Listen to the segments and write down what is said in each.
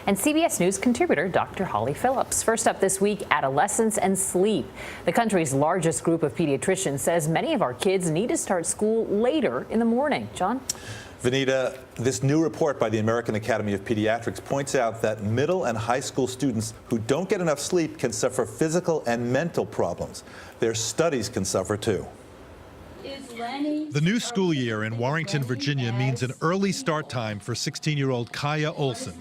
and CBS News contributor Dr. Holly Phillips. First up this week, adolescence and sleep. The country's largest group of pediatricians says many of our kids need to start school later in the morning. John? Vanita, this new report by the American Academy of Pediatrics points out that middle and high school students who don't get enough sleep can suffer physical and mental problems. Their studies can suffer too. The new school year in Warrington, Virginia means an early start time for 16-year-old Kaya Olson.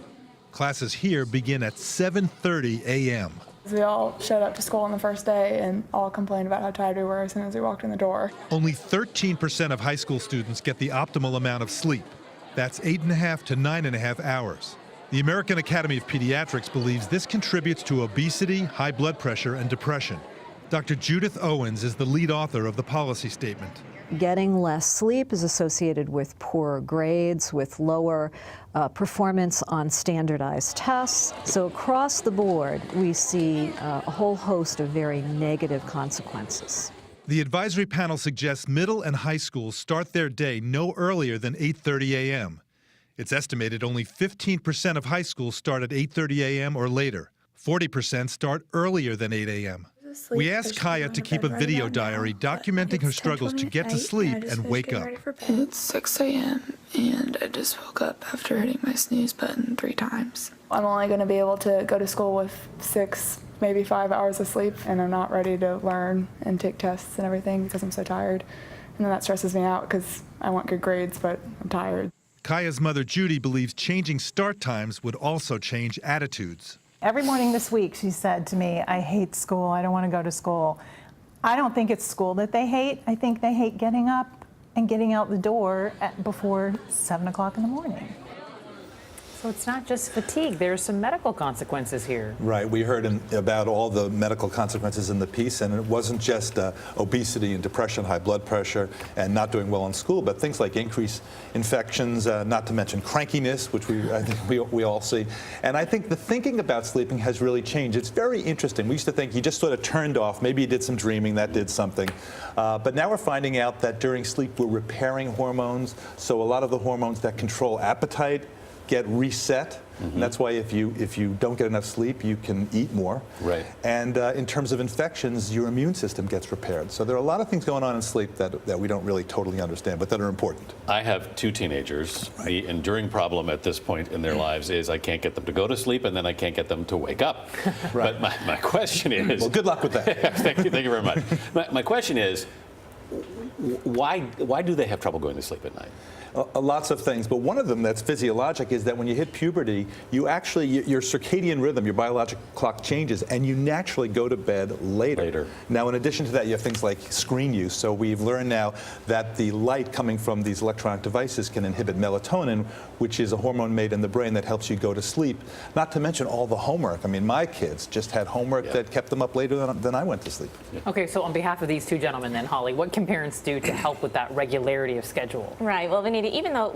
Classes here begin at 7:30 a.m. We all showed up to school on the first day and all complained about how tired we were as soon as we walked in the door. Only 13% of high school students get the optimal amount of sleep. That's 8.5 to 9.5 hours. The American Academy of Pediatrics believes this contributes to obesity, high blood pressure, and depression. Dr. Judith Owens is the lead author of the policy statement. Getting less sleep is associated with poorer grades, with lower performance on standardized tests. So across the board, we see a whole host of very negative consequences. The advisory panel suggests middle and high schools start their day no earlier than 8:30 a.m. It's estimated only 15% of high schools start at 8:30 a.m. or later. 40% start earlier than 8 a.m. We asked Kaya to keep a video diary documenting her struggles to get to sleep and wake up. It's 6 a.m. and I just woke up after hitting my snooze button 3 times. I'm only going to be able to go to school with 6, maybe 5 hours of sleep, and I'm not ready to learn and take tests and everything because I'm so tired. And then that stresses me out because I want good grades, but I'm tired. Kaya's mother, Judy, believes changing start times would also change attitudes. Every morning this week, she said to me, I hate school, I don't want to go to school. I don't think it's school that they hate. I think they hate getting up and getting out the door before 7 o'clock in the morning. So it's not just fatigue, there's some medical consequences here. Right, we heard about all the medical consequences in the piece, and it wasn't just obesity and depression, high blood pressure, and not doing well in school, but things like increased infections, not to mention crankiness, which I think we all see. And I think the thinking about sleeping has really changed. It's very interesting. We used to think you just sort of turned off, maybe you did some dreaming, that did something. But now we're finding out that during sleep we're repairing hormones, so a lot of the hormones that control appetite get reset, and that's why if you don't get enough sleep, you can eat more. Right. And in terms of infections, your immune system gets repaired. So there are a lot of things going on in sleep that we don't really totally understand, but that are important. I have 2 teenagers. Right. The enduring problem at this point in their lives is I can't get them to go to sleep, and then I can't get them to wake up. Right. But my question is... Well, good luck with that. Thank you very much. My question is, why do they have trouble going to sleep at night? Lots of things, but one of them that's physiologic is that when you hit puberty, you actually, your circadian rhythm, your biological clock changes, and you naturally go to bed later. Now, in addition to that, you have things like screen use. So we've learned now that the light coming from these electronic devices can inhibit melatonin, which is a hormone made in the brain that helps you go to sleep. Not to mention all the homework. I mean, my kids just had homework that kept them up later than I went to sleep. Okay, so on behalf of these 2 gentlemen then, Holly, what can parents do to help with that regularity of schedule? Right, well, Vanita, even though